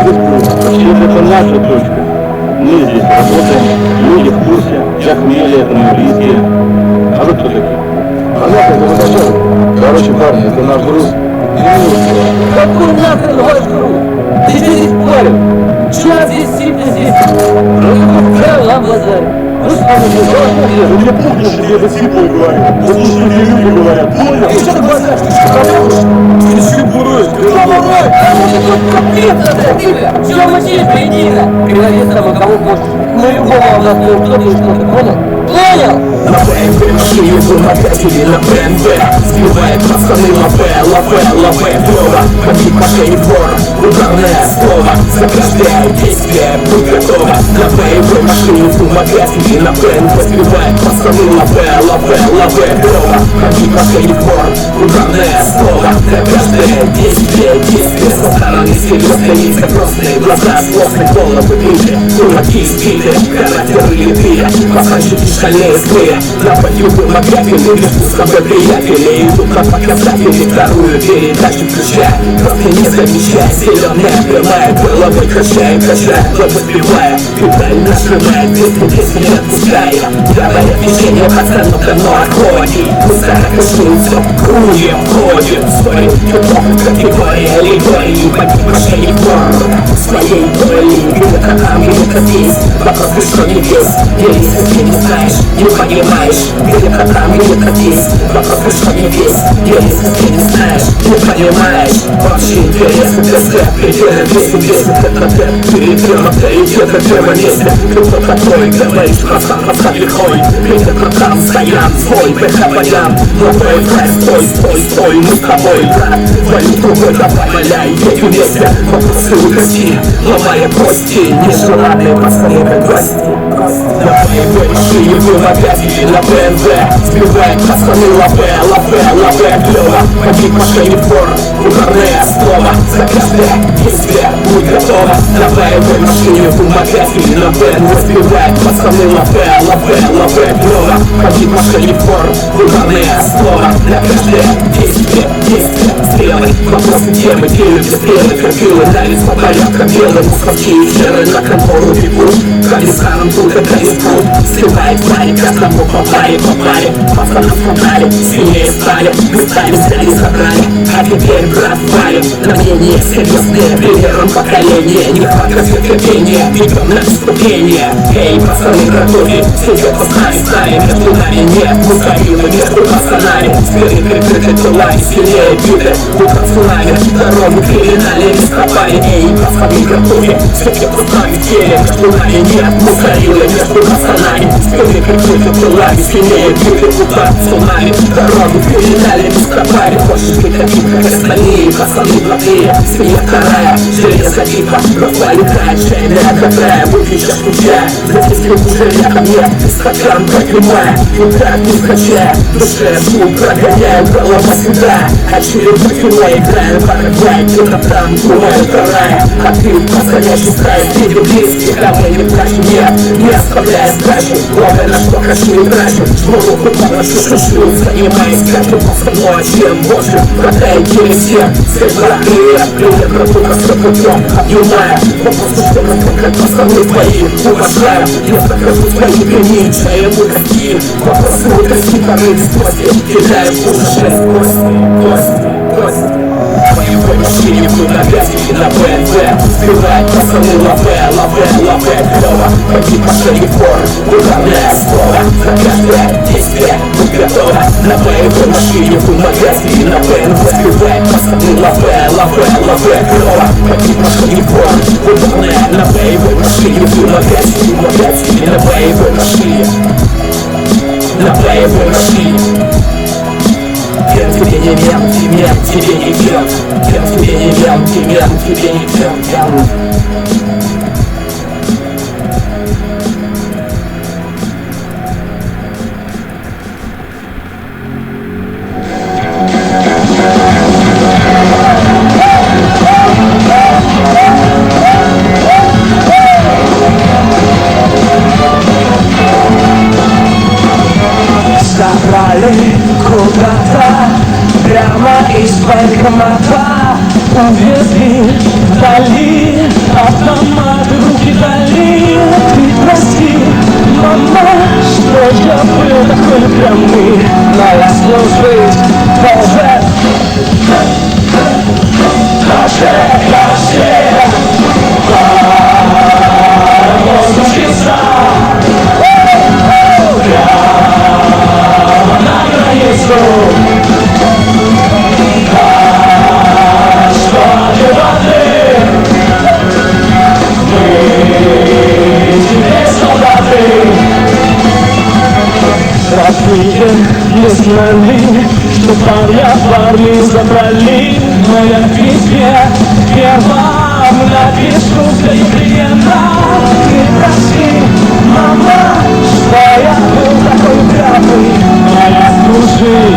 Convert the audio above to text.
Вообще это наша точка. Мы здесь работаем, люди в курсе, я хмели, это мы близкие. А вы кто такие? Понятно, это начальник. Короче, парни, это наш груз. Какой нахрен ваш груз? Ты что здесь парень? Чё здесь сильно здесь? Правила базарь. Ну что У меня помнишь, что я за символ говорю? Вот что мне люди говорят, понял? ты что базарь? Ты что базарь? Ты еще буруешь, ты Помогай! Ты, бля, чё мочишь, бредина? Перелови сам, кого хочешь. Мы любого у нас не кто-то и что-то, понял? Понял? На БМВ машине вымогатели на БМВ сбивает пацаны лапе, клёво. Побит мошенник вор, ударное слово. За каждое действие будь готова. На БМВ машине вымогатели на БМВ сбивает пацаны лапе, клёво. Побит мошенник вор, ударное слово. За каждое действие со стороны серьезной лица, красные глаза, злостные головы били, кулаки сбили, характеры литые, пацанчики шальные злые. На бою вымогатели, лишь пусковой приятели. Идут на показатели, вторую передачу включая. Просто не замечая, зеленая прямая, головой качая, лоб сбивая. Педаль нажимает, песни не отпуская. Давая движение, пацанов давно отходит. Пускай кашует, все круем ходит. Спорит, категория аллегории. Побит мошенник вор своей боли. Где-то там, где-то здесь. Вопрос ты что не весь. Делись, если не знаешь, не понимаешь. Где-то там, где-то здесь. Вопрос ты что не весь. Делись, если не знаешь, не понимаешь. Вообще интересно, тест, пределы 200, это перетрёмка идет на первом месте. Ты кто такой, говоришь, пацан лихой. Где-то там стоян, свой, БХ-баян. Новый фрайс, стой, мы с тобой, брат. Валют другой, давай, валяй, едь вместе. Вопросы угости, ломая кости. Нежеланные пацаны, как гости. На БМВ машине вымогатели на БМВ сбивает пацаны лапе, клёво. Побит мошенник вор, ударное слово. За каждое действие будь готова. На БМВ машине вымогатели на БМВ сбивает пацаны лапе, клёво. Побит мошенник вор, ударное слово. На каждое действие стрелы. Вопросы темы, делят стрелы, крапилы, налиц по порядкам белые. Мусорки и серы на контору бегут. Комиссаром тут это не спут. Сливает парень, каждому по паре. Пацанов продали, сильнее стали. Мы стали, взяли, забрали. А теперь, брат, валим. На мнение серьезные, примером поколения. Нехватка терпения, идем на выступление. Эй, пацаны, готовы, все это стали. Между нами нет мусорилы, между пацанами. Спереди прикрыты тылами, сильнее биты. Утром цунами, дорогу криминальные раскопали. Эй, пацаны, готовы, все это стали в теле. Между нами нет мусорилы, между пацанами. Спереди прикрыты тылами, сильнее биты. Утром цунами, дорогу криминальные раскопали. Хочешь быть таким, как остальные, пацаны блатные. Свинья вторая, железо типа. Развалитает шейная какая, выпьешь включая. Затиски уже ко мне, стакан прокремая. Утрат не скачая, душе звук прогоняю, голова сюда. Очередной кино играем, Парагвай, где-то там, другая вторая. А ты подходящий страйк, среди близких, а мы не плачем, не оставляя сдачу. Главное, на что хочу и трачу, жму руку, подношу, шушу, занимаясь каждым полночем. Боже, продай через всех, скажи, привет, братуха, с путем, обнимая. Вопрос, что как пацаны твои, уважаю. Я покажу твои границы, я буду какие. Вопросы угости, порыв с кости, кидаешь кости. В машине вымогатели на БМВ сбивает пацаны лапе, клёво. Побит мошенник вор, ударное слово. За каждое действие будь готова. На БМВ машине вымогатели на БМВ сбивает пацаны лапе, клёво. Побит мошенник вор, ударное. На БМВ машине вымогатели на БМВ машине. На БМВ машине. Тебе не вел, тебе не вел. Тебе не вел, тебе не вел. Забрали куда-то прямо из банкомата. увезли вдали, автоматы в руки дали. Ты прости, мама, что я был такой упрямый, но я служить должен. Возвучится на границу. Что воды, мы теперь солдаты. Родные не знали, что парни забрали, но я в письме первом напишу непременно. Ты прости, мама, что я был такой упрямый, но я служил